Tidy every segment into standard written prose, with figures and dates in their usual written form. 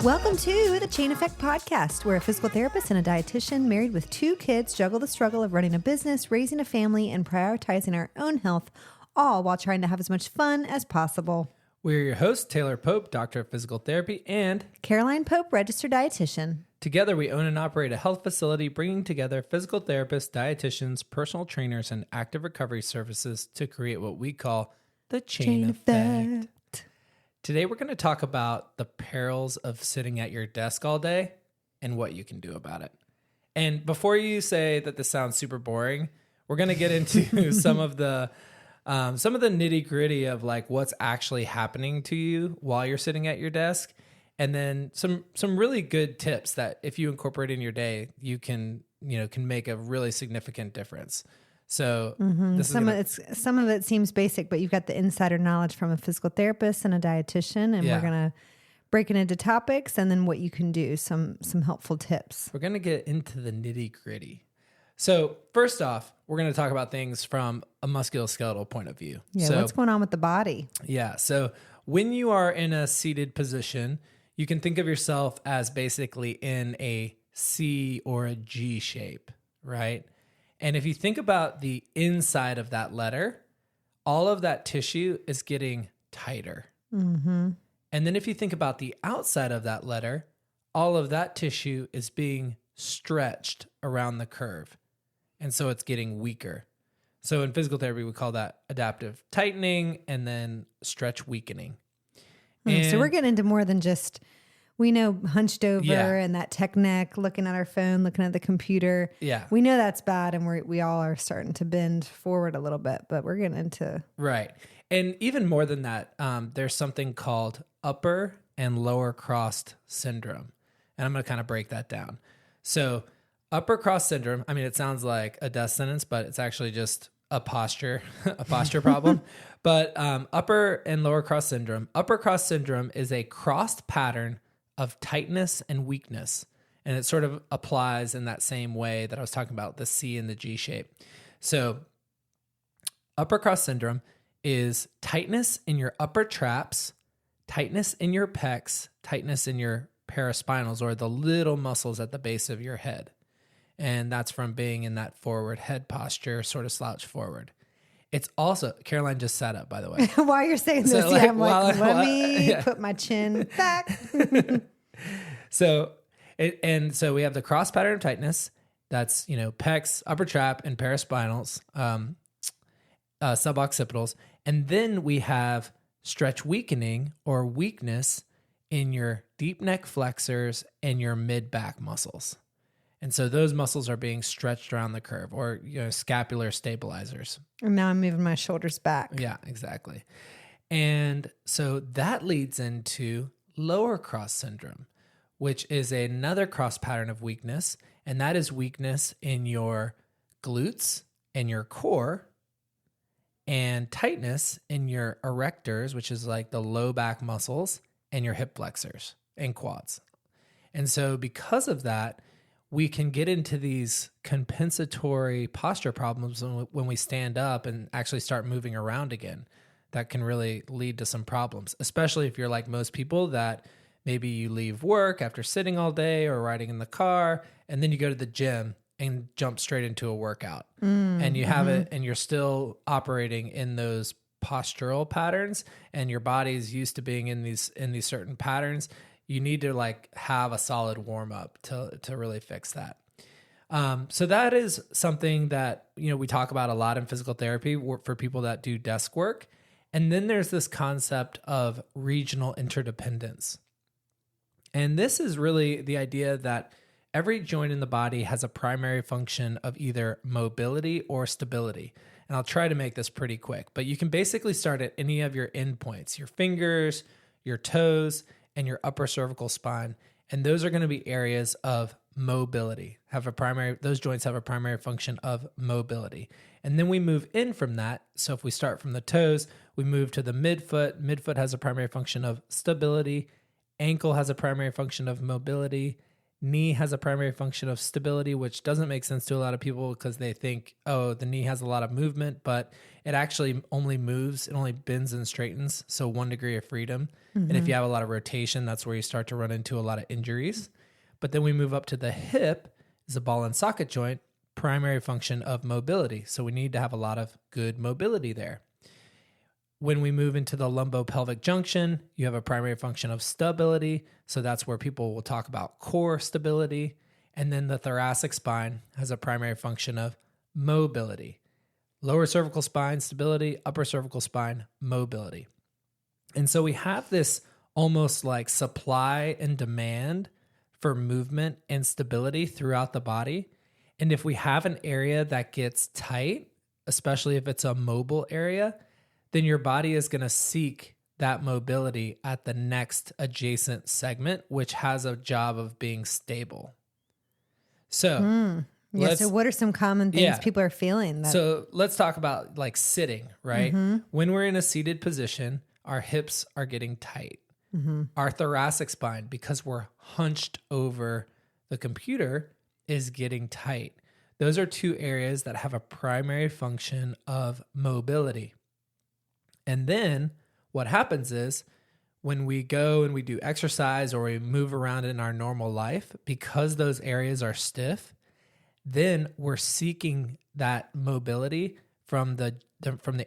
Welcome to the Chain Effect Podcast, where a physical therapist and a dietitian married with 2 kids juggle the struggle of running a business, raising a family, and prioritizing our own health, all while trying to have as much fun as possible. We're your hosts, Taylor Pope, Doctor of Physical Therapy, and Caroline Pope, registered dietitian. Together we own and operate a health facility bringing together physical therapists, dietitians, personal trainers, and active recovery services to create what we call the Chain Effect. Today we're going to talk about the perils of sitting at your desk all day and what you can do about it. And before you say that this sounds super boring, we're going to get into some of the nitty gritty of like what's actually happening to you while you're sitting at your desk. And then some really good tips that if you incorporate in your day, you can make a really significant difference. So some of it seems basic, but you've got the insider knowledge from a physical therapist and a dietitian, and we're going to break it into topics and then what you can do, some helpful tips. We're going to get into the nitty gritty. So first off, we're going to talk about things from a musculoskeletal point of view. Yeah, so, what's going on with the body? Yeah, so when you are in a seated position, you can think of yourself as basically in a C or a G shape, right? And if you think about the inside of that letter, all of that tissue is getting tighter. Mm-hmm. And then if you think about the outside of that letter, all of that tissue is being stretched around the curve. And so it's getting weaker. So in physical therapy, we call that adaptive tightening and then stretch weakening. So we're getting into more than just, we know hunched over and that tech neck, looking at our phone, looking at the computer. Yeah. We know that's bad, and we all are starting to bend forward a little bit, but we're getting into... Right. And even more than that, there's something called upper and lower crossed syndrome. And I'm going to kind of break that down. So upper cross syndrome, I mean, it sounds like a death sentence, but it's actually just a posture problem. But upper and lower cross syndrome. Upper cross syndrome is a crossed pattern of tightness and weakness. And it sort of applies in that same way that I was talking about, the C and the G shape. So upper cross syndrome is tightness in your upper traps, tightness in your pecs, tightness in your paraspinals, or the little muscles at the base of your head. And that's from being in that forward head posture, sort of slouch forward. It's also, Caroline just sat up, by the way. While you're saying this, I'm like, let me put my chin back. So we have the cross pattern of tightness. That's, pecs, upper trap, and paraspinals, suboccipitals. And then we have stretch weakening or weakness in your deep neck flexors and your mid-back muscles. And so those muscles are being stretched around the curve, or scapular stabilizers. And now I'm moving my shoulders back. Yeah, exactly. And so that leads into lower cross syndrome, which is another cross pattern of weakness. And that is weakness in your glutes and your core, and tightness in your erectors, which is like the low back muscles, and your hip flexors and quads. And so because of that, we can get into these compensatory posture problems when we stand up and actually start moving around again. That can really lead to some problems, especially if you're like most people, that maybe you leave work after sitting all day or riding in the car, and then you go to the gym and jump straight into a workout. And you have it, and you're still operating in those postural patterns, and your body's used to being in these certain patterns. You need to like have a solid warm up to really fix that. So that is something that, we talk about a lot in physical therapy for people that do desk work. And then there's this concept of regional interdependence. And this is really the idea that every joint in the body has a primary function of either mobility or stability. And I'll try to make this pretty quick, but you can basically start at any of your endpoints, your fingers, your toes, and your upper cervical spine. And those are going to be areas of mobility, those joints have a primary function of mobility. And then we move in from that. So if we start from the toes, we move to the midfoot. Midfoot has a primary function of stability. Ankle has a primary function of mobility. Knee has a primary function of stability, which doesn't make sense to a lot of people because they think, oh, the knee has a lot of movement, but it actually only moves. It only bends and straightens. So 1 degree of freedom. And if you have a lot of rotation, that's where you start to run into a lot of injuries. But then we move up to the hip is a ball and socket joint, primary function of mobility. So we need to have a lot of good mobility there. When we move into the lumbopelvic junction, you have a primary function of stability. So that's where people will talk about core stability. And then the thoracic spine has a primary function of mobility. Lower cervical spine, stability, upper cervical spine, mobility. And so we have this almost like supply and demand for movement and stability throughout the body. And if we have an area that gets tight, especially if it's a mobile area, then your body is going to seek that mobility at the next adjacent segment, which has a job of being stable. So, so what are some common things people are feeling? So let's talk about like sitting, right? When we're in a seated position, our hips are getting tight. Our thoracic spine, because we're hunched over the computer, is getting tight. Those are 2 areas that have a primary function of mobility. And then what happens is when we go and we do exercise or we move around in our normal life, because those areas are stiff, then we're seeking that mobility from the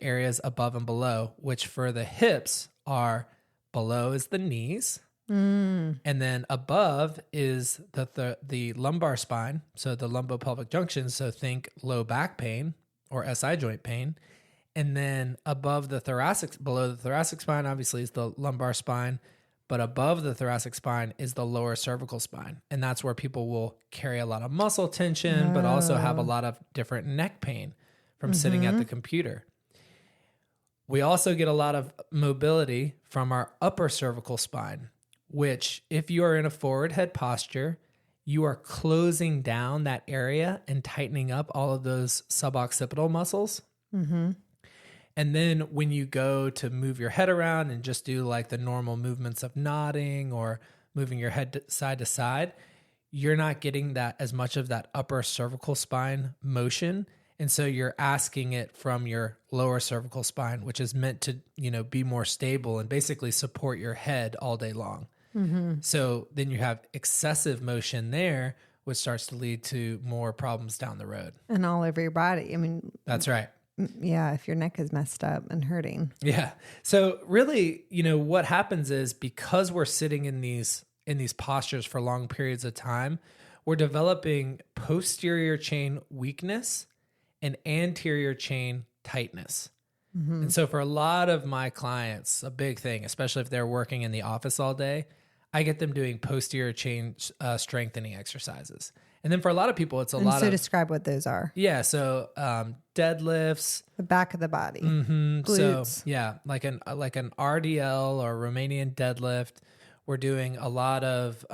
areas above and below, which for the hips are below is the knees. And then above is the lumbar spine. So the lumbopelvic junction. So think low back pain or SI joint pain. And then below the thoracic spine, obviously, is the lumbar spine. But above the thoracic spine is the lower cervical spine. And that's where people will carry a lot of muscle tension, but also have a lot of different neck pain from sitting at the computer. We also get a lot of mobility from our upper cervical spine, which if you are in a forward head posture, you are closing down that area and tightening up all of those suboccipital muscles. And then when you go to move your head around and just do like the normal movements of nodding or moving your head side to side, you're not getting that as much of that upper cervical spine motion. And so you're asking it from your lower cervical spine, which is meant to, be more stable and basically support your head all day long. So then you have excessive motion there, which starts to lead to more problems down the road. And all over your body. I mean, that's right. Yeah, if your neck is messed up and hurting. Yeah. So really, what happens is because we're sitting in these postures for long periods of time, we're developing posterior chain weakness and anterior chain tightness. And so for a lot of my clients, a big thing, especially if they're working in the office all day, I get them doing posterior chain strengthening exercises. And then for a lot of people, it's a lot of... So describe what those are. Yeah, so deadlifts. The back of the body. Glutes. So yeah, like an RDL or Romanian deadlift. We're doing a lot of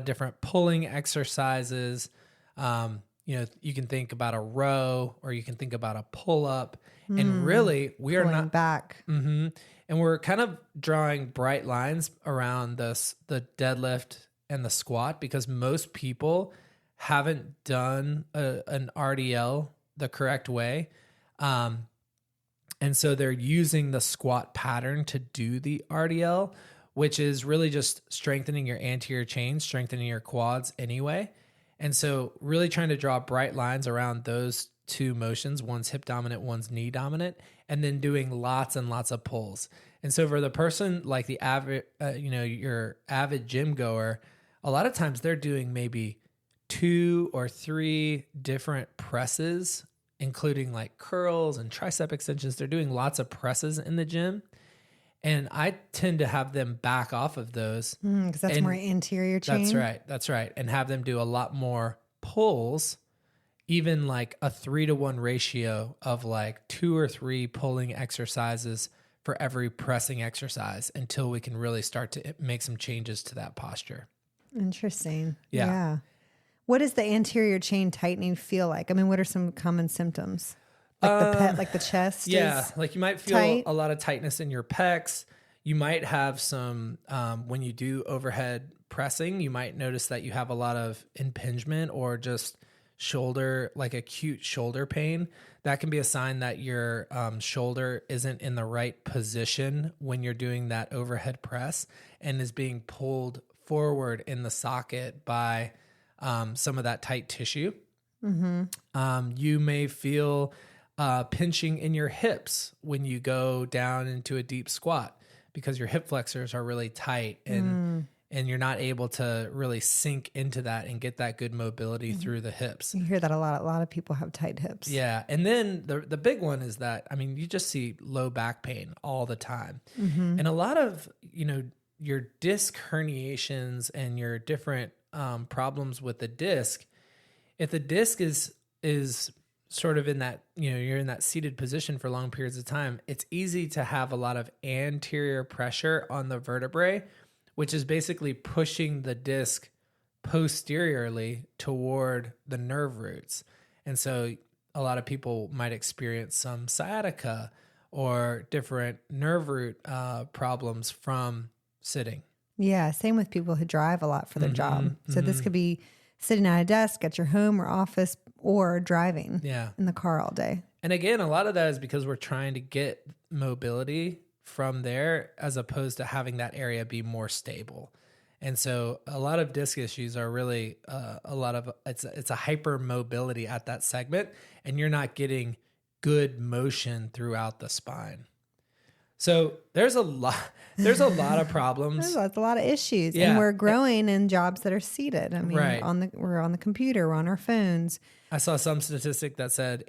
different pulling exercises. You can think about a row or you can think about a pull-up. And really, we are not... back. And we're kind of drawing bright lines around the deadlift and the squat because most people haven't done an RDL the correct way. And so they're using the squat pattern to do the RDL, which is really just strengthening your anterior chain, strengthening your quads anyway. And so really trying to draw bright lines around those 2 motions, one's hip dominant, one's knee dominant, and then doing lots and lots of pulls. And so for the person like the avid, your avid gym goer, a lot of times they're doing maybe 2 or 3 different presses, including like curls and tricep extensions. They're doing lots of presses in the gym. And I tend to have them back off of those. Because that's more anterior chain. That's right. And have them do a lot more pulls, even like a 3-to-1 ratio of like 2 or 3 pulling exercises for every pressing exercise until we can really start to make some changes to that posture. Interesting. Yeah. What does the anterior chain tightening feel like? I mean, what are some common symptoms? Like the chest? Yeah. Like you might feel tight? A lot of tightness in your pecs. You might have some, when you do overhead pressing, you might notice that you have a lot of impingement or just shoulder, like acute shoulder pain. That can be a sign that your shoulder isn't in the right position when you're doing that overhead press and is being pulled forward in the socket by some of that tight tissue. You may feel pinching in your hips when you go down into a deep squat because your hip flexors are really tight and you're not able to really sink into that and get that good mobility through the hips. You hear that a lot. A lot of people have tight hips. Yeah. And then the big one is that, I mean, you just see low back pain all the time. And a lot of, your disc herniations and your different problems with the disc, if the disc is sort of in that, you're in that seated position for long periods of time, it's easy to have a lot of anterior pressure on the vertebrae, which is basically pushing the disc posteriorly toward the nerve roots. And so a lot of people might experience some sciatica or different nerve root problems from sitting. Yeah, same with people who drive a lot for their job. So this could be sitting at a desk at your home or office or driving in the car all day. And again, a lot of that is because we're trying to get mobility from there as opposed to having that area be more stable. And so a lot of disc issues are really it's a hyper mobility at that segment, and you're not getting good motion throughout the spine. So there's a lot of problems. There's a lot of issues. Yeah. And we're growing in jobs that are seated. I mean, we're on the computer, we're on our phones. I saw some statistic that said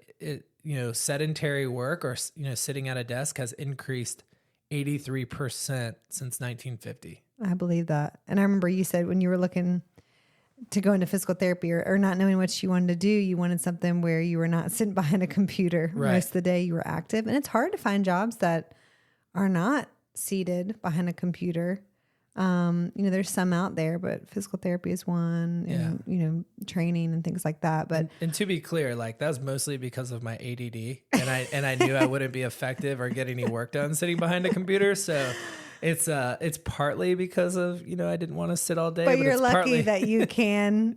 sedentary work or sitting at a desk has increased 83% since 1950. I believe that. And I remember you said when you were looking to go into physical therapy or not knowing what you wanted to do, you wanted something where you were not sitting behind a computer most of the day, you were active. And it's hard to find jobs that are not seated behind a computer. There's some out there, but physical therapy is one, and, training and things like that. But and to be clear, like that was mostly because of my ADD, and I knew I wouldn't be effective or get any work done sitting behind a computer. So it's partly because of, I didn't want to sit all day. But you're lucky that you can,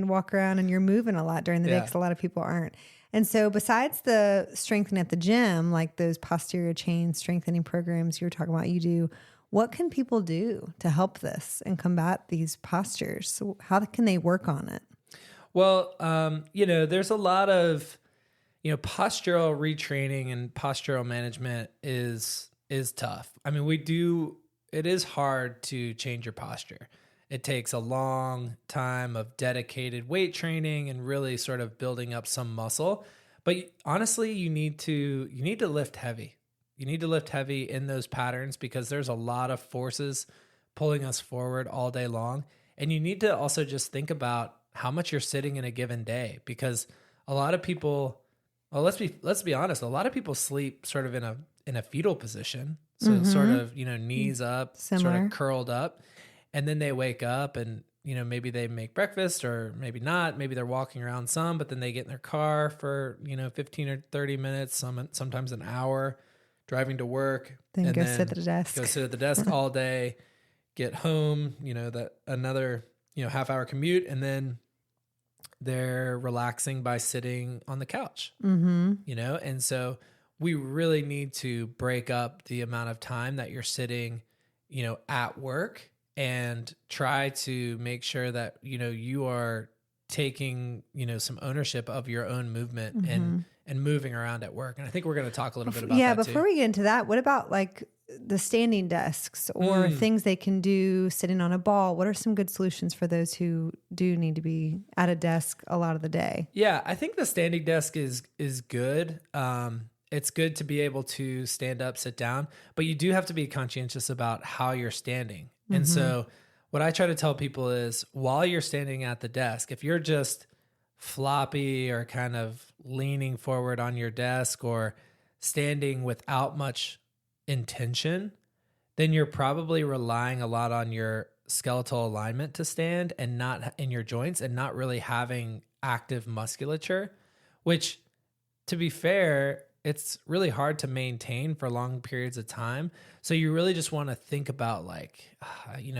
walk around and you're moving a lot during the day because a lot of people aren't. And so besides the strengthening at the gym, like those posterior chain strengthening programs you were talking about, you do, what can people do to help this and combat these postures? So how can they work on it? Well, there's a lot of, postural retraining and postural management is tough. I mean, it is hard to change your posture. It takes a long time of dedicated weight training and really sort of building up some muscle. But honestly, you need to lift heavy. You need to lift heavy in those patterns because there's a lot of forces pulling us forward all day long. And you need to also just think about how much you're sitting in a given day, because a lot of people, well, let's be honest, a lot of people sleep sort of in a fetal position. So sort of, knees up, Similar. Sort of curled up. And then they wake up and, maybe they make breakfast or maybe not. Maybe they're walking around some, but then they get in their car for, 15 or 30 minutes, sometimes an hour, driving to work. Then go sit at the desk. Go sit at the desk all day, get home, that another, half hour commute. And then they're relaxing by sitting on the couch, and so we really need to break up the amount of time that you're sitting, at work, and try to make sure that, you are taking, some ownership of your own movement and moving around at work. And I think we're going to talk a little bit about that. Yeah, before we get into that, what about like the standing desks or things they can do sitting on a ball? What are some good solutions for those who do need to be at a desk a lot of the day? Yeah, I think the standing desk is good. It's good to be able to stand up, sit down, but you do have to be conscientious about how you're standing. And so what I try to tell people is while you're standing at the desk, if you're just floppy or kind of leaning forward on your desk or standing without much intention, then you're probably relying a lot on your skeletal alignment to stand and not in your joints and not really having active musculature, which, to be fair, it's really hard to maintain for long periods of time. So you really just want to think about like,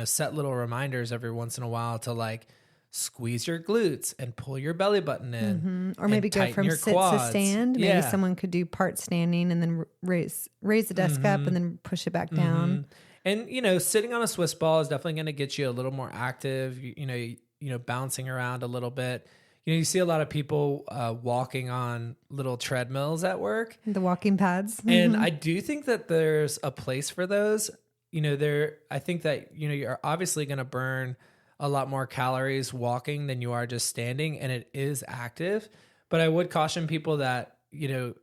set little reminders every once in a while to like squeeze your glutes and pull your belly button in, or maybe go from sit quads. to stand. Maybe someone could do part standing and then raise the desk up and then push it back down. And sitting on a Swiss ball is definitely going to get you a little more active. Bouncing around a little bit. You see a lot of people walking on little treadmills at work. The walking pads. And I do think that there's a place for those. I think that, you're obviously going to burn a lot more calories walking than you are just standing, and it is active. But I would caution people that, you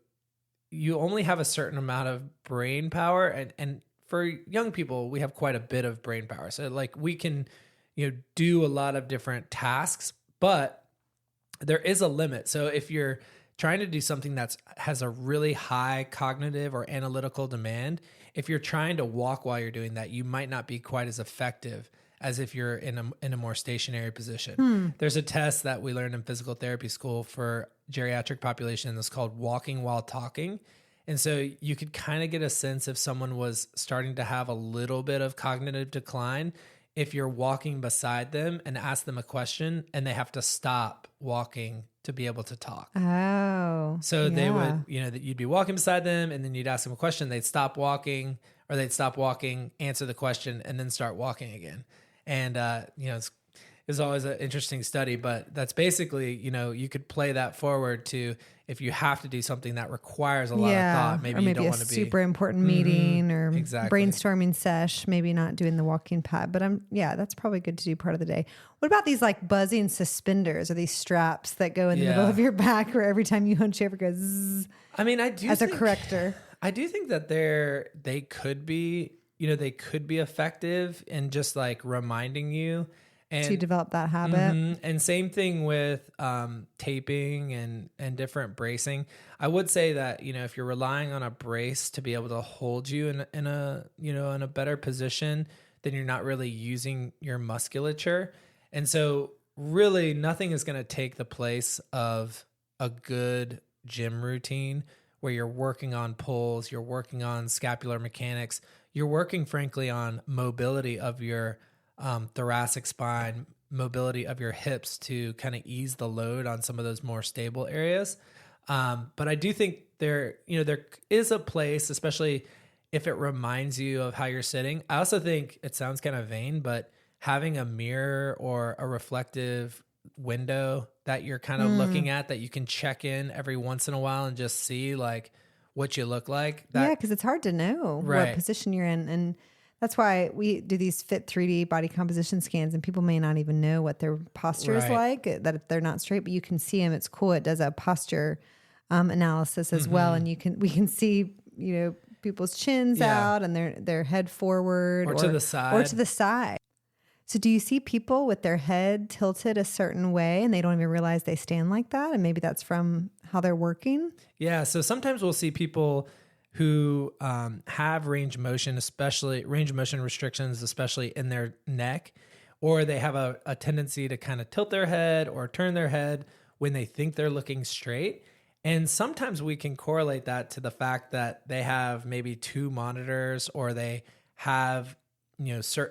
only have a certain amount of brain power. And for young people, we have quite a bit of brain power. So like we can, do a lot of different tasks, but there is a limit. So if you're trying to do something that has a really high cognitive or analytical demand, if you're trying to walk while you're doing that, you might not be quite as effective as if you're in a more stationary position. There's a test that we learned in physical therapy school for geriatric population that's called walking while talking. And so you could kind of get a sense if someone was starting to have a little bit of cognitive decline if you're walking beside them and ask them a question and they have to stop walking to be able to talk. Oh. So they would, that you'd be walking beside them and then you'd ask them a question, they'd stop walking, or they'd stop walking, answer the question, and then start walking again. And, it's always an interesting study, but that's basically, you could play that forward to if you have to do something that requires a lot of thought, maybe you don't want to be super important meeting or brainstorming sesh, maybe not doing the walking pad, but that's probably good to do part of the day. What about these like buzzing suspenders or these straps that go in the middle of your back where every time you hunch over goes zzz, I mean, I do as a corrector. I do think that they could be, they could be effective in just like reminding you to develop that habit. And same thing with taping and different bracing. I would say that, if you're relying on a brace to be able to hold you in a better position, then you're not really using your musculature. And so really nothing is going to take the place of a good gym routine where you're working on pulls, you're working on scapular mechanics, you're working frankly on mobility of your thoracic spine, mobility of your hips to kind of ease the load on some of those more stable areas. But I do think there is a place, especially if it reminds you of how you're sitting. I also think it sounds kind of vain, but having a mirror or a reflective window that you're kind of looking at that you can check in every once in a while and just see like what you look like. Because it's hard to know what position you're in. And that's why we do these Fit 3D body composition scans, and people may not even know what their posture is like, that if they're not straight, but you can see them. It's cool. It does a posture analysis as well. And we can see, people's chins out and their head forward or to the side. So do you see people with their head tilted a certain way and they don't even realize they stand like that? And maybe that's from how they're working? Yeah. So sometimes we'll see people who have range of motion restrictions, especially in their neck, or they have a tendency to kind of tilt their head or turn their head when they think they're looking straight. And sometimes we can correlate that to the fact that they have maybe two monitors, or they have,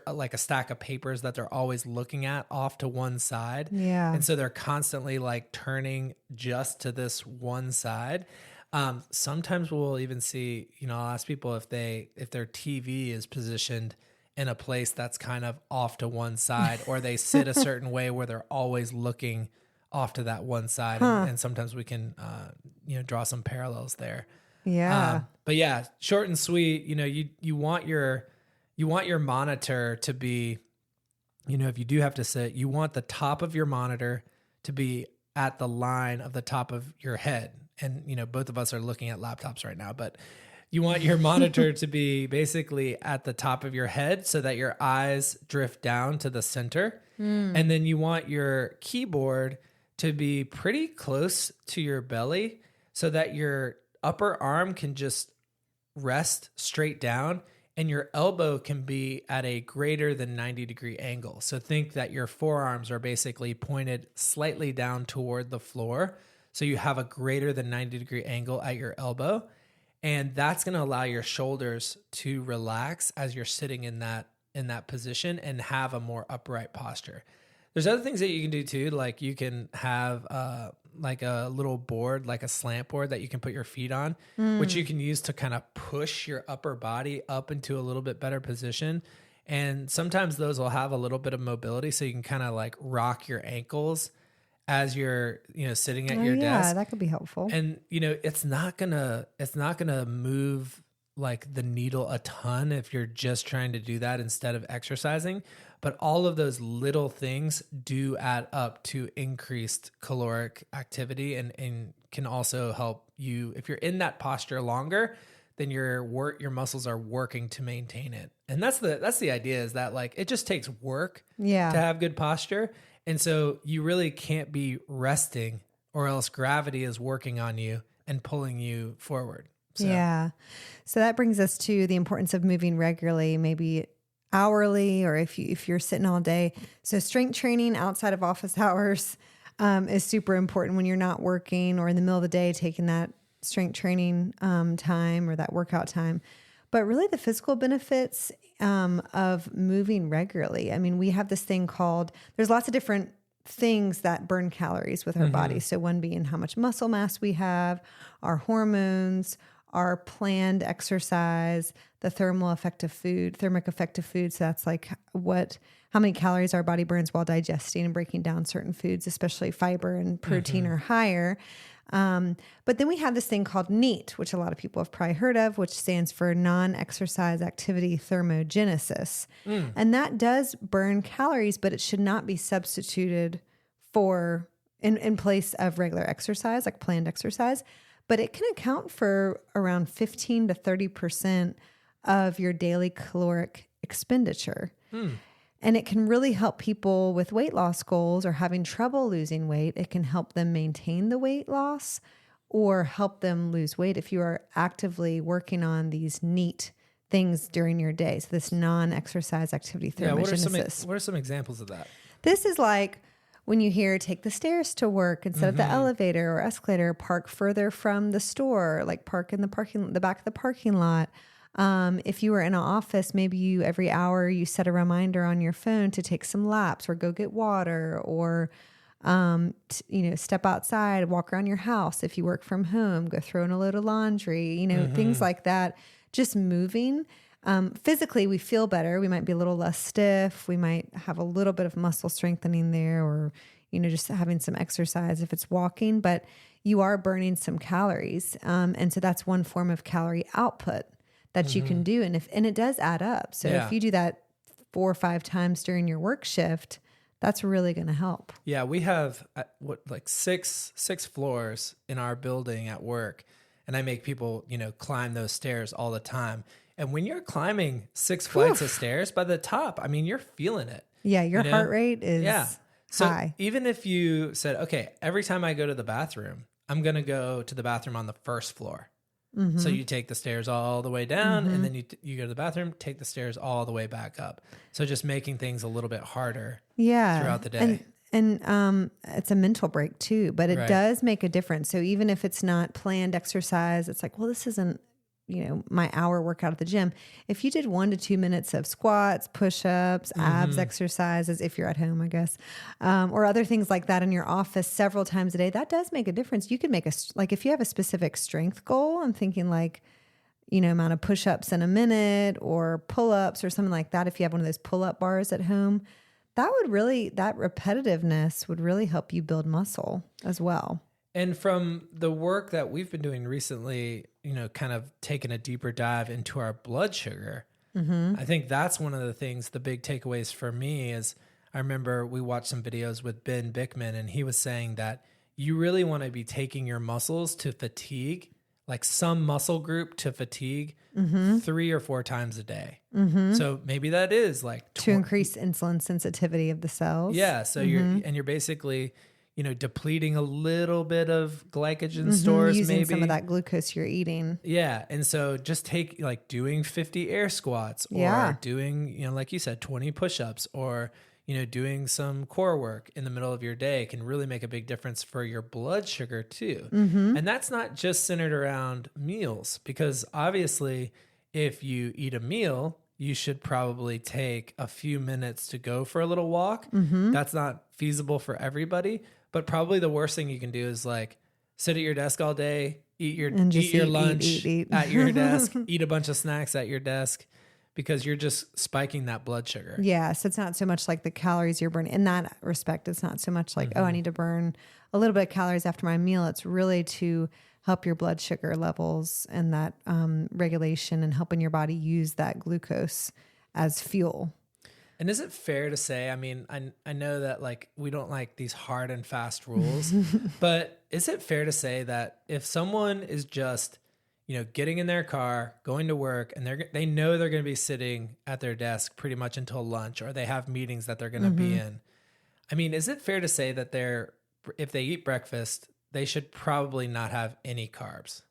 like a stack of papers that they're always looking at off to one side. Yeah. And so they're constantly like turning just to this one side. Sometimes we'll even see, I'll ask people if their TV is positioned in a place that's kind of off to one side, or they sit a certain way where they're always looking off to that one side. And sometimes we can, draw some parallels there. Yeah. But yeah, short and sweet, you want your monitor to be, if you do have to sit, you want the top of your monitor to be at the line of the top of your head. And, both of us are looking at laptops right now, but you want your monitor to be basically at the top of your head so that your eyes drift down to the center. And then you want your keyboard to be pretty close to your belly so that your upper arm can just rest straight down and your elbow can be at a greater than 90-degree angle. So think that your forearms are basically pointed slightly down toward the floor. So you have a greater than 90-degree angle at your elbow. And that's going to allow your shoulders to relax as you're sitting in that position and have a more upright posture. There's other things that you can do too. Like you can have like a little board, like a slant board that you can put your feet on, which you can use to kind of push your upper body up into a little bit better position. And sometimes those will have a little bit of mobility, so you can kind of like rock your ankles as you're, sitting at your desk. Yeah, that could be helpful. And, it's not gonna move like the needle a ton if you're just trying to do that instead of exercising. But all of those little things do add up to increased caloric activity and can also help you. If you're in that posture longer, then your muscles are working to maintain it. And that's the idea, is that like it just takes work to have good posture. And so you really can't be resting, or else gravity is working on you and pulling you forward. So. Yeah. So that brings us to the importance of moving regularly, maybe hourly, or if you're sitting all day. So strength training outside of office hours is super important when you're not working or in the middle of the day, taking that strength training time or that workout time. But really the physical benefits of moving regularly. I mean, we have this thing called, there's lots of different things that burn calories with our body. So one being how much muscle mass we have, our hormones, our planned exercise, the thermic effect of food. So that's like how many calories our body burns while digesting and breaking down certain foods, especially fiber and protein are higher. But then we have this thing called NEAT, which a lot of people have probably heard of, which stands for non-exercise activity thermogenesis. And that does burn calories, but it should not be substituted for in place of regular exercise, like planned exercise. But it can account for around 15 to 30% of your daily caloric expenditure. And it can really help people with weight loss goals or having trouble losing weight. It can help them maintain the weight loss or help them lose weight if you are actively working on these NEAT things during your day. So this non-exercise activity thermogenesis. What are some examples of that? This is like when you hear take the stairs to work instead of the elevator or escalator, park further from the store, like park in the back of the parking lot. If you were in an office, maybe every hour you set a reminder on your phone to take some laps or go get water or, step outside, walk around your house. If you work from home, go throw in a load of laundry, things like that. Just moving. Physically, we feel better. We might be a little less stiff. We might have a little bit of muscle strengthening there or, just having some exercise if it's walking, but you are burning some calories. And so that's one form of calorie output that you can do. And it does add up. So if you do that 4 or 5 times during your work shift, that's really going to help. Yeah. We have six floors in our building at work, and I make people, climb those stairs all the time. And when you're climbing 6 flights of stairs, by the top, I mean, you're feeling it. Yeah. Your heart rate is high. Even if you said, okay, every time I go to the bathroom, I'm going to go to the bathroom on the first floor. So you take the stairs all the way down and then you go to the bathroom, take the stairs all the way back up. So just making things a little bit harder throughout the day. And it's a mental break too, but it does make a difference. So even if it's not planned exercise, it's like, well, this isn't, my hour workout at the gym. If you did 1 to 2 minutes of squats, push-ups, abs exercises, if you're at home, I guess, or other things like that in your office several times a day, that does make a difference. You could make if you have a specific strength goal, I'm thinking amount of push-ups in a minute or pull-ups or something like that. If you have one of those pull-up bars at home, that repetitiveness would really help you build muscle as well. And from the work that we've been doing recently, kind of taking a deeper dive into our blood sugar, I think that's one of the things, the big takeaways for me is I remember we watched some videos with Ben Bickman, and he was saying that you really want to be taking your muscles to fatigue, like some muscle group to fatigue 3 or 4 times a day. So maybe that is to increase insulin sensitivity of the cells. Yeah. So you're basically, depleting a little bit of glycogen stores, using maybe some of that glucose you're eating. Yeah. And so just take doing 50 air squats or doing, like you said, 20 push-ups or, doing some core work in the middle of your day can really make a big difference for your blood sugar too. And that's not just centered around meals, because obviously if you eat a meal, you should probably take a few minutes to go for a little walk. That's not feasible for everybody, but probably the worst thing you can do is like sit at your desk all day, eat your lunch at your desk, eat a bunch of snacks at your desk, because you're just spiking that blood sugar. Yeah. So it's not so much like the calories you're burning. In that respect, it's not so much like, I need to burn a little bit of calories after my meal. It's really to help your blood sugar levels and that regulation, and helping your body use that glucose as fuel. And is it fair to say, I mean, I know that like we don't like these hard and fast rules, but is it fair to say that if someone is just, getting in their car, going to work, and they know they're going to be sitting at their desk pretty much until lunch, or they have meetings that they're going to be in, I mean, is it fair to say that if they eat breakfast, they should probably not have any carbs?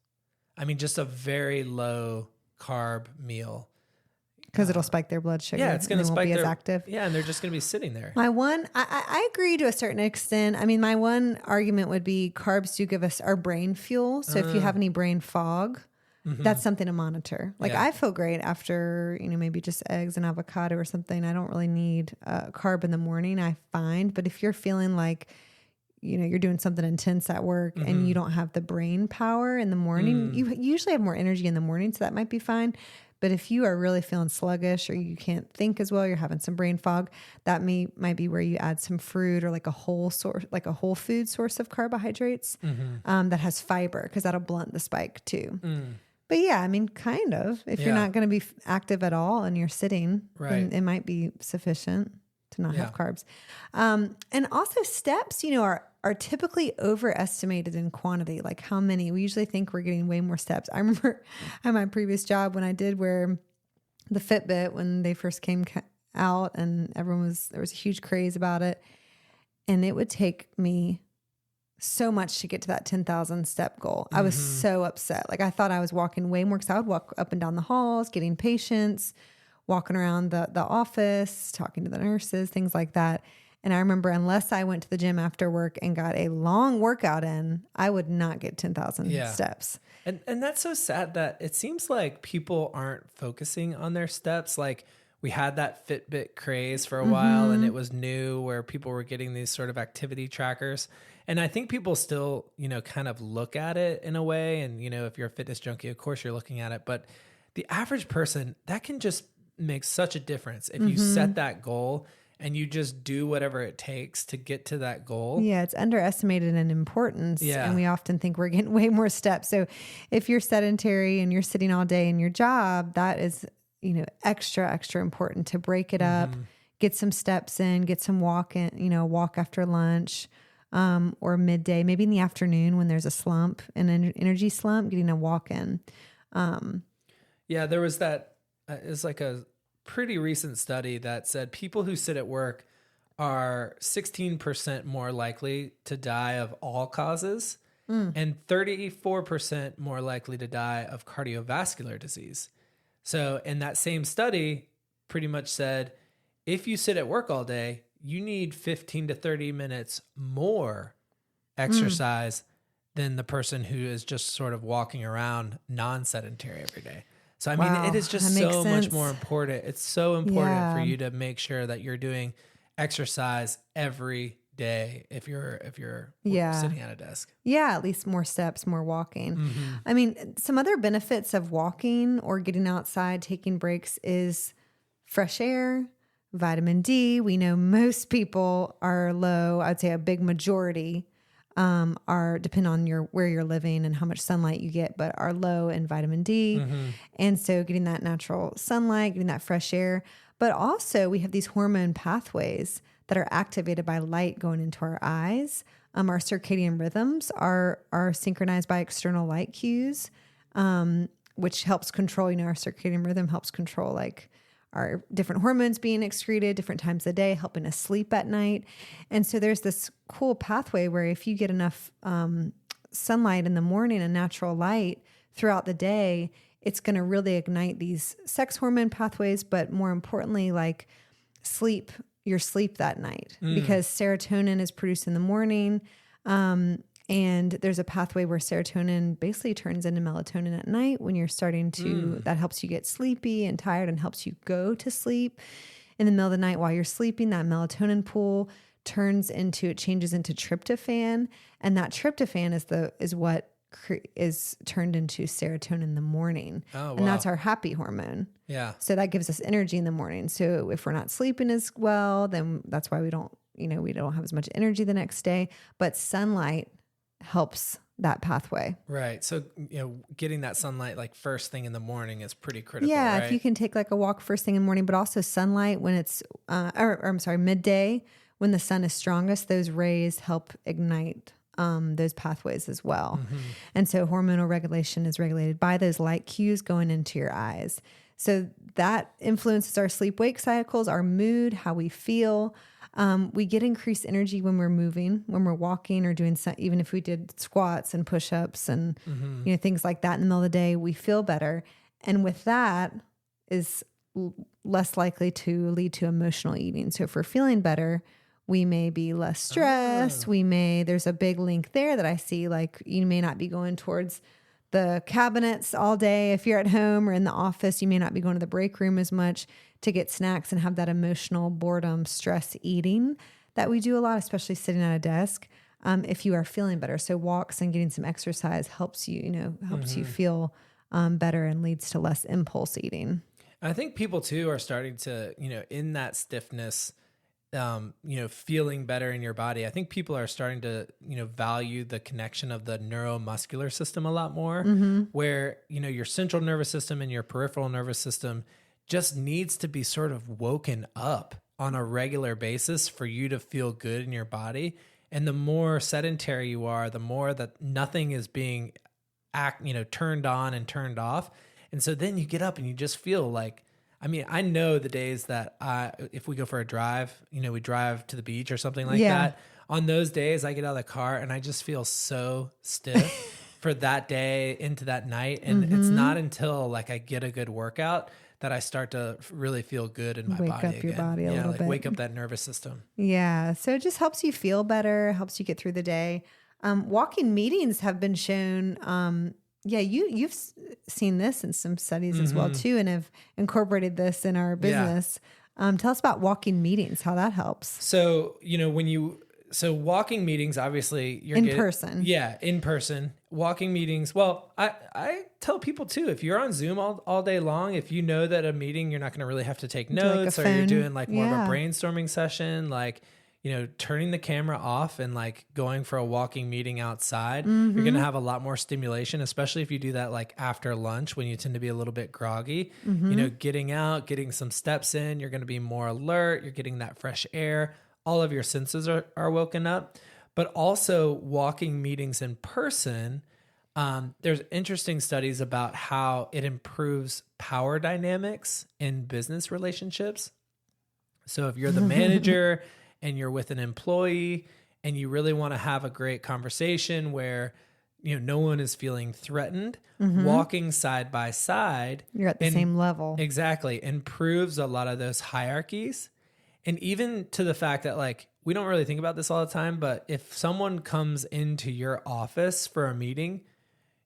I mean, just a very low carb meal. Because it'll spike their blood sugar. Yeah, it's going to spike as active. Yeah, and they're just going to be sitting there. I agree to a certain extent. I mean, my one argument would be carbs do give us our brain fuel. So if you have any brain fog, that's something to monitor. Like I feel great after, maybe just eggs and avocado or something. I don't really need carb in the morning, I find. But if you're feeling like, you're doing something intense at work and you don't have the brain power in the morning, you usually have more energy in the morning, so that might be fine. But if you are really feeling sluggish, or you can't think as well, you're having some brain fog, that might be where you add some fruit, or like a whole food source of carbohydrates that has fiber, because that'll blunt the spike too. But yeah, I mean, kind of. If you're not going to be active at all and you're sitting, then it might be sufficient to not have carbs. And also steps, are typically overestimated in quantity. Like how many? We usually think we're getting way more steps. I remember at my previous job when I did wear the Fitbit when they first came out, and there was a huge craze about it. And it would take me so much to get to that 10,000 step goal. I was so upset. Like I thought I was walking way more, because I would walk up and down the halls, getting patients, walking around the office, talking to the nurses, things like that. And I remember, unless I went to the gym after work and got a long workout in, I would not get 10,000 steps. And that's so sad that it seems like people aren't focusing on their steps. Like we had that Fitbit craze for a while, and it was new, where people were getting these sort of activity trackers. And I think people still, kind of look at it in a way. And, if you're a fitness junkie, of course you're looking at it. But the average person, that can just make such a difference if you set that goal and you just do whatever it takes to get to that goal. Yeah, it's underestimated in importance. Yeah. And we often think we're getting way more steps. So if you're sedentary and you're sitting all day in your job, that is, extra important to break it up, get some steps in, get some walk after lunch, or midday, maybe in the afternoon when there's a slump, an energy slump, getting a walk in. Yeah, there was that, it's like a pretty recent study that said people who sit at work are 16% more likely to die of all causes and 34% more likely to die of cardiovascular disease. So in that same study, pretty much said, if you sit at work all day, you need 15 to 30 minutes more exercise than the person who is just sort of walking around non-sedentary every day. So, I mean, it is just so much more important. It's so important for you to make sure that you're doing exercise every day if you're sitting at a desk. Yeah, at least more steps, more walking. I mean, some other benefits of walking or getting outside, taking breaks is fresh air, vitamin D. We know most people are low. I'd say a big majority depend on where you're living and how much sunlight you get, but are low in vitamin D. And so getting that natural sunlight, getting that fresh air, but also we have these hormone pathways that are activated by light going into our eyes. Our circadian rhythms are synchronized by external light cues, which helps control, our circadian rhythm helps control like our different hormones being excreted different times of the day, helping us sleep at night. And so there's this cool pathway where if you get enough sunlight in the morning and natural light throughout the day, it's going to really ignite these sex hormone pathways, but more importantly, like sleep your sleep that night because serotonin is produced in the morning. And there's a pathway where serotonin basically turns into melatonin at night when you're starting to, that helps you get sleepy and tired and helps you go to sleep in the middle of the night while you're sleeping. That melatonin pool changes into tryptophan. And that tryptophan is what is turned into serotonin in the morning. Oh, wow. And that's our happy hormone. Yeah. So that gives us energy in the morning. So if we're not sleeping as well, then that's why we don't have as much energy the next day. But sunlight helps that pathway. Right. So, getting that sunlight like first thing in the morning is pretty critical. Yeah. Right? If you can take like a walk first thing in the morning, but also sunlight when it's, midday when the sun is strongest, those rays help ignite those pathways as well. Mm-hmm. And so hormonal regulation is regulated by those light cues going into your eyes. So that influences our sleep-wake cycles, our mood, how we feel. We get increased energy when we're moving, when we're walking or doing even if we did squats and push-ups and things like that in the middle of the day, we feel better. And with that is less likely to lead to emotional eating. So if we're feeling better, we may be less stressed. There's a big link there that I see, like you may not be going towards the cabinets all day. If you're at home or in the office, you may not be going to the break room as much to get snacks and have that emotional boredom, stress eating that we do a lot, especially sitting at a desk. If you are feeling better. So walks and getting some exercise helps you, you feel better and leads to less impulse eating. I think people too are starting to, in that stiffness, feeling better in your body. I think people are starting to, value the connection of the neuromuscular system a lot more, where, your central nervous system and your peripheral nervous system just needs to be sort of woken up on a regular basis for you to feel good in your body. And the more sedentary you are, the more that nothing is being turned on and turned off. And so then you get up and you just feel like, I know the days that if we go for a drive, we drive to the beach or something like that. On those days, I get out of the car and I just feel so stiff for that day into that night. And it's not until like I get a good workout that I start to really feel good in my body again. Wake up your body a little bit. Wake up that nervous system. Yeah. So it just helps you feel better, helps you get through the day. Walking meetings have been shown, you've seen this in some studies as well too, and have incorporated this in our business. Tell us about walking meetings, how that helps. So, walking meetings, obviously you're in person. Yeah. In person walking meetings. Well, I tell people too, if you're on Zoom all day long, if you know that a meeting, you're not going to really have to take notes or you're doing like more of a brainstorming session, like, turning the camera off and like going for a walking meeting outside, you're going to have a lot more stimulation, especially if you do that like after lunch when you tend to be a little bit groggy, getting out, getting some steps in, you're going to be more alert. You're getting that fresh air. All of your senses are woken up, but also walking meetings in person. There's interesting studies about how it improves power dynamics in business relationships. So if you're the manager and you're with an employee and you really want to have a great conversation where, no one is feeling threatened, walking side by side. You're at the same level. Exactly. Improves a lot of those hierarchies. And even to the fact that like, we don't really think about this all the time, but if someone comes into your office for a meeting,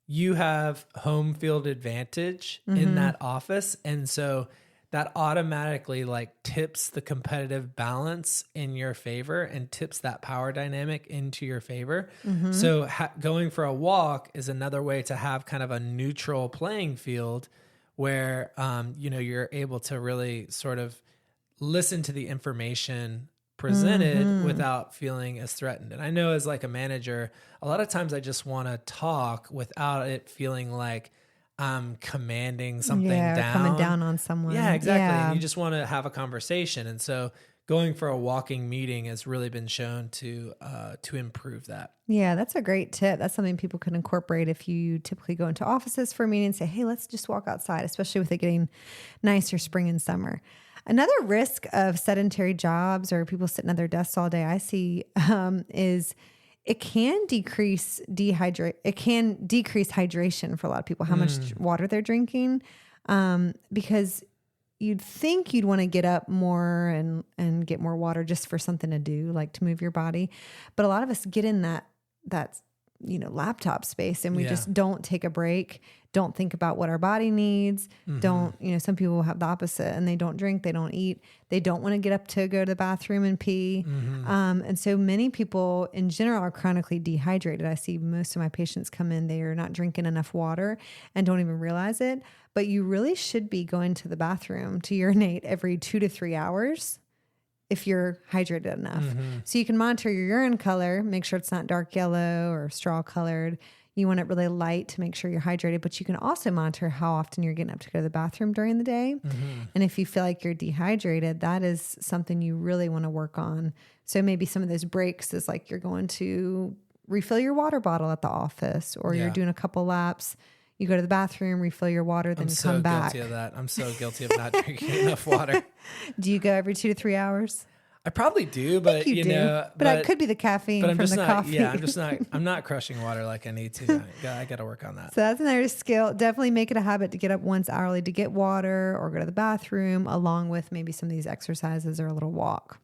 you have home field advantage in that office. And so that automatically like tips the competitive balance in your favor and tips that power dynamic into your favor. So going for a walk is another way to have kind of a neutral playing field where, you're able to really sort of listen to the information presented without feeling as threatened. And I know as like a manager, a lot of times I just want to talk without it feeling like I'm commanding something down. Coming down on someone. Yeah, exactly. Yeah. And you just want to have a conversation. And so going for a walking meeting has really been shown to improve that. Yeah, that's a great tip. That's something people can incorporate if you typically go into offices for a meeting and say, hey, let's just walk outside, especially with it getting nicer spring and summer. Another risk of sedentary jobs or people sitting at their desks all day I see is it can decrease hydration for a lot of people, how much water they're drinking, because you'd think you'd want to get up more and get more water just for something to do, like to move your body. But a lot of us get in that laptop space and we just don't take a break, don't think about what our body needs. Don't, some people have the opposite and they don't drink, they don't eat, they don't want to get up to go to the bathroom and pee. And so many people in general are chronically dehydrated. I see most of my patients come in, they are not drinking enough water and don't even realize it. But you really should be going to the bathroom to urinate every 2 to 3 hours if you're hydrated enough. So you can monitor your urine color, make sure it's not dark yellow or straw colored. You want it really light to make sure you're hydrated, but you can also monitor how often you're getting up to go to the bathroom during the day. And if you feel like you're dehydrated, that is something you really want to work on. So maybe some of those breaks is like you're going to refill your water bottle at the office, or you're doing a couple laps. You go to the bathroom, refill your water, then come back. I'm so guilty of that. I'm so guilty of not drinking enough water. Do you go every 2 to 3 hours? I probably do, but you know, but it could be the caffeine from the coffee. Yeah, I'm not crushing water like I need to. I got to work on that. So that's another skill. Definitely make it a habit to get up once hourly to get water or go to the bathroom, along with maybe some of these exercises or a little walk.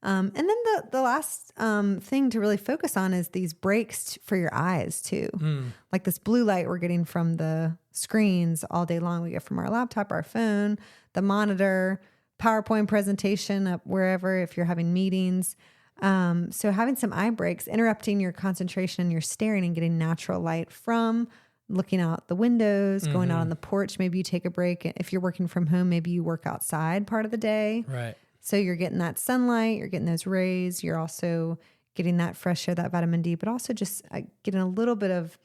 And then the last thing to really focus on is these breaks for your eyes too. Like this blue light we're getting from the screens all day long. We get from our laptop, our phone, the monitor, PowerPoint presentation up wherever, if you're having meetings. So having some eye breaks, interrupting your concentration and your staring and getting natural light from looking out the windows, going out on the porch. Maybe you take a break. If you're working from home, maybe you work outside part of the day. Right. So you're getting that sunlight, you're getting those rays, you're also getting that fresh air, that vitamin D, but also just getting a little bit of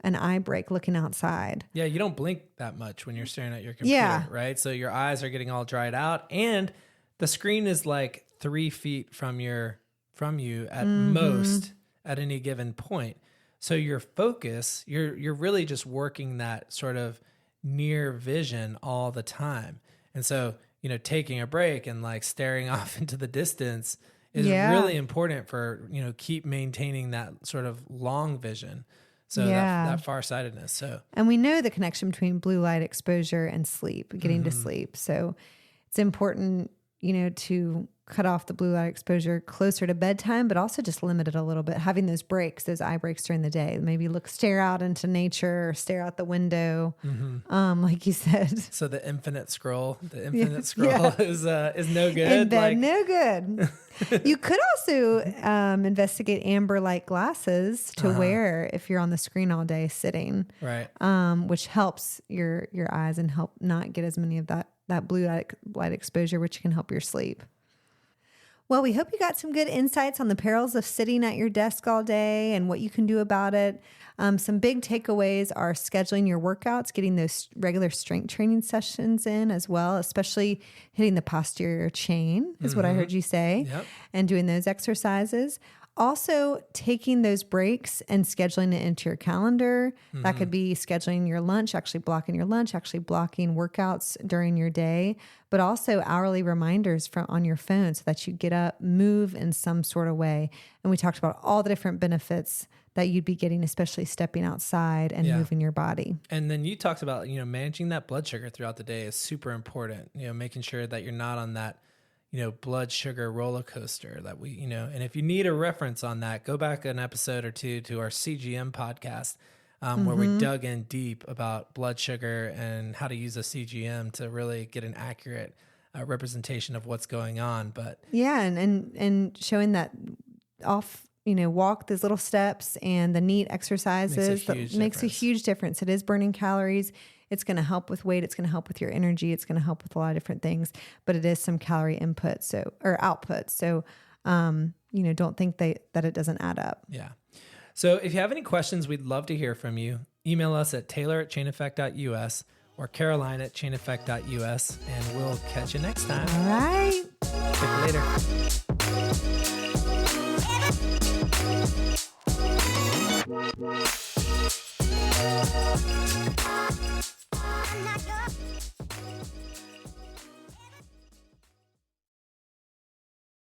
an eye break looking outside. Yeah, you don't blink that much when you're staring at your computer, right? So your eyes are getting all dried out, and the screen is like 3 feet from you at most at any given point. So your focus, you're really just working that sort of near vision all the time. And so, taking a break and like staring off into the distance is really important for, keep maintaining that sort of long vision. So that farsightedness. So, and we know the connection between blue light exposure and sleep, getting to sleep. So it's important, to cut off the blue light exposure closer to bedtime, but also just limit it a little bit, having those breaks, those eye breaks during the day. Maybe stare out into nature or stare out the window, like you said. So the infinite scroll is no good. In bed, no good. You could also investigate amber light glasses to wear if you're on the screen all day sitting, right? Which helps your eyes and help not get as many of that blue light exposure, which can help your sleep. Well, we hope you got some good insights on the perils of sitting at your desk all day and what you can do about it. Some big takeaways are scheduling your workouts, getting those regular strength training sessions in as well, especially hitting the posterior chain is what I heard you say, and doing those exercises. Also, taking those breaks and scheduling it into your calendar. That could be scheduling your lunch, actually blocking your lunch, actually blocking workouts during your day, but also hourly reminders on your phone so that you get up, move in some sort of way. And we talked about all the different benefits that you'd be getting, especially stepping outside and moving your body. And then you talked about, managing that blood sugar throughout the day is super important, making sure that you're not on that blood sugar roller coaster that we, and if you need a reference on that, go back an episode or two to our CGM podcast, where we dug in deep about blood sugar and how to use a CGM to really get an accurate representation of what's going on. But and showing that walk those little steps and the neat exercises makes a huge difference. It is burning calories. It's going to help with weight. It's going to help with your energy. It's going to help with a lot of different things, but it is some calorie input. Or output. So, don't think that it doesn't add up. Yeah. So if you have any questions, we'd love to hear from you. Email us at taylor@chaineffect.us or caroline@chaineffect.us, and we'll catch you next time. All right. See you later.